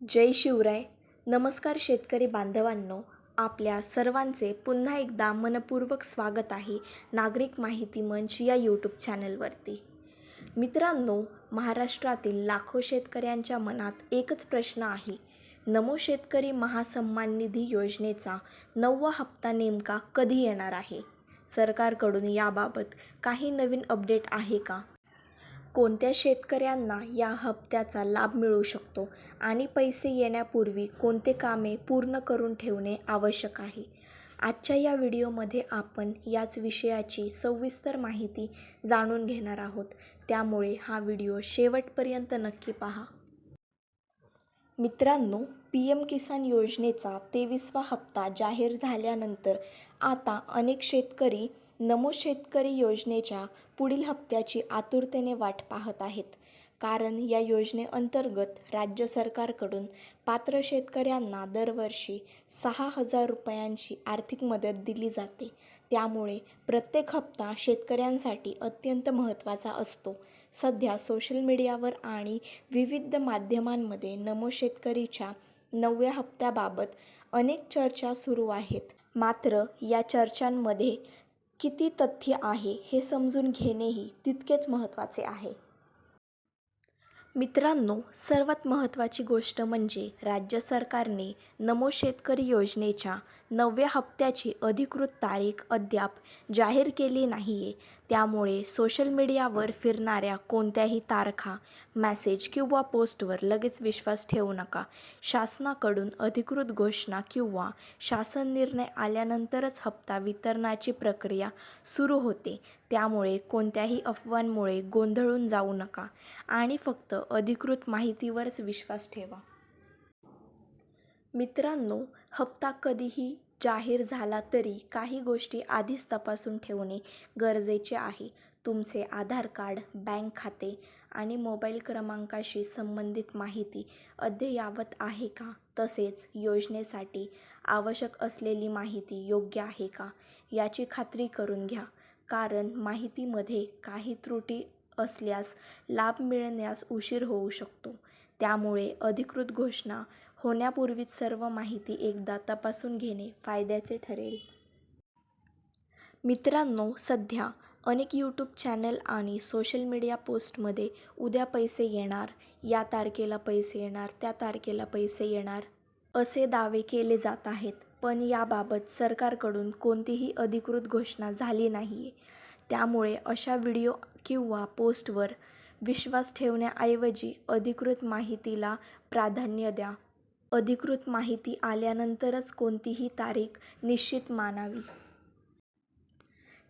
जय शिवराय. नमस्कार शेतकरी बांधवांनो, आपल्या सर्वांचे पुन्हा एकदा मनपूर्वक स्वागत आहे नागरिक माहिती मंच या यूट्यूब चॅनलवरती. मित्रांनो, महाराष्ट्रातील लाखो शेतकऱ्यांच्या मनात एकच प्रश्न आहे. नमो शेतकरी महासन्मान निधी योजनेचा 9वा हप्ता नेमका कधी येणार आहे? सरकारकडून याबाबत काही नवीन अपडेट आहे का? कोणत्या शेतकऱ्यांना या हप्त्याचा लाभ मिळू शकतो आणि पैसे येण्यापूर्वी कोणते कामे पूर्ण करून ठेवणे आवश्यक आहे? आजच्या या व्हिडिओमध्ये आपण याच विषयाची सविस्तर माहिती जाणून घेणार आहोत, त्यामुळे हा व्हिडिओ शेवटपर्यंत नक्की पहा. मित्रांनो, PM किसान योजनेचा 23वा हप्ता जाहीर झाल्यानंतर आता अनेक शेतकरी नमो शेतकरी योजनेच्या पुढील हप्त्याची आतुरतेने वाट पाहत आहेत. कारण या योजनेअंतर्गत राज्य सरकारकडून पात्र शेतकऱ्यांना दरवर्षी 6,000 रुपयांची आर्थिक मदत दिली जाते. त्यामुळे प्रत्येक हप्ता शेतकऱ्यांसाठी अत्यंत महत्त्वाचा असतो. सध्या सोशल मीडियावर आणि विविध माध्यमांमध्ये नमो शेतकरीच्या 9व्या हप्त्याबाबत अनेक चर्चा सुरू आहेत. मात्र या चर्चांमध्ये किती तथ्य आहे हे समजून घेणेही तितकेच महत्त्वाचे आहे. मित्रांनो, सर्वात महत्त्वाची गोष्ट म्हणजे राज्य सरकारने नमो शेतकरी योजनेच्या 9व्या हप्त्याची अधिकृत तारीख अद्याप जाहीर केली नाहीये. त्यामुळे सोशल मीडियावर फिरणाऱ्या कोणत्याही तारखा, मेसेज किंवा पोस्टवर लगेच विश्वास ठेवू नका. शासनाकडून अधिकृत घोषणा किंवा शासन निर्णय आल्यानंतरच हप्ता वितरणाची प्रक्रिया सुरू होते. त्यामुळे कोणत्याही अफवांमुळे गोंधळून जाऊ नका आणि फक्त अधिकृत माहितीवरच विश्वास ठेवा. मित्रांनो, हप्ता कधीही जाहीर झाला तरी काही गोष्टी आधीच तपासून ठेवणे गरजेचे आहे. तुमचे आधार कार्ड, बँक खाते आणि मोबाईल क्रमांकाशी संबंधित माहिती अद्ययावत आहे का? तसेच योजनेसाठी आवश्यक असलेली माहिती योग्य आहे का, याची खात्री करून घ्या. कारण माहितीमध्ये काही त्रुटी असल्यास लाभ मिळण्यास उशीर होऊ शकतो. त्यामुळे अधिकृत घोषणा होण्यापूर्वीच सर्व माहिती एकदा तपासून घेणे फायद्याचे ठरेल. मित्रांनो, सध्या अनेक यूट्यूब चॅनल आणि सोशल मीडिया पोस्टमध्ये उद्या पैसे येणार, या तारखेला पैसे येणार, त्या तारखेला पैसे येणार असे दावे केले जात आहेत. पण याबाबत सरकारकडून कोणतीही अधिकृत घोषणा झाली नाहीये. त्यामुळे अशा व्हिडिओ किंवा पोस्टवर विश्वास ठेवण्याऐवजी अधिकृत माहितीला प्राधान्य द्या. अधिकृत माहिती आल्यानंतरच कोणतीही तारीख निश्चित मानावी.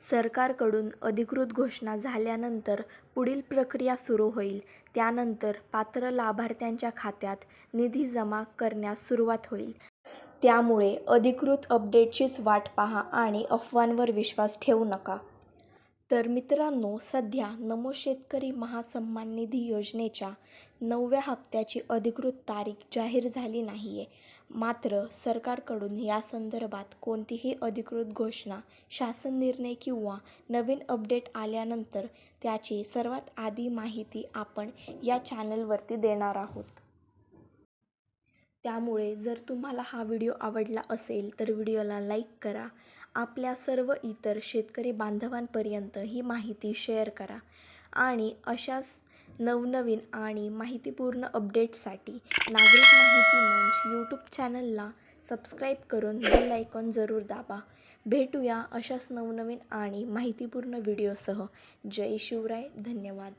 सरकारकडून अधिकृत घोषणा झाल्यानंतर पुढील प्रक्रिया सुरू होईल. त्यानंतर पात्र लाभार्थ्यांच्या खात्यात निधी जमा करण्यास सुरुवात होईल. त्यामुळे अधिकृत अपडेटचीच वाट पहा आणि अफवांवर विश्वास ठेवू नका. तर मित्रांनो, सध्या नमो शेतकरी महासन्मान निधी योजनेच्या 9व्या हप्त्याची अधिकृत तारीख जाहीर झाली नाहीये. मात्र सरकारकडून या संदर्भात कोणतीही अधिकृत घोषणा, शासन निर्णय किंवा नवीन अपडेट आल्यानंतर त्याची सर्वात आधी माहिती आपण या चॅनलवरती देणार आहोत. त्यामुळे जर तुम्हाला हा व्हिडिओ आवडला असेल तर व्हिडिओला लाईक करा. आपल्या सर्व इतर शेतकरी बांधवांपर्यंत ही माहिती शेअर करा आणि अशाच नवनवीन आणि माहितीपूर्ण अपडेट्ससाठी नागरिक माहिती मंच यूट्यूब चॅनलला सबस्क्राईब करून बेल आयकॉन जरूर दाबा. भेटूया अशाच नवनवीन आणि माहितीपूर्ण व्हिडिओसह. जय शिवराय. धन्यवाद.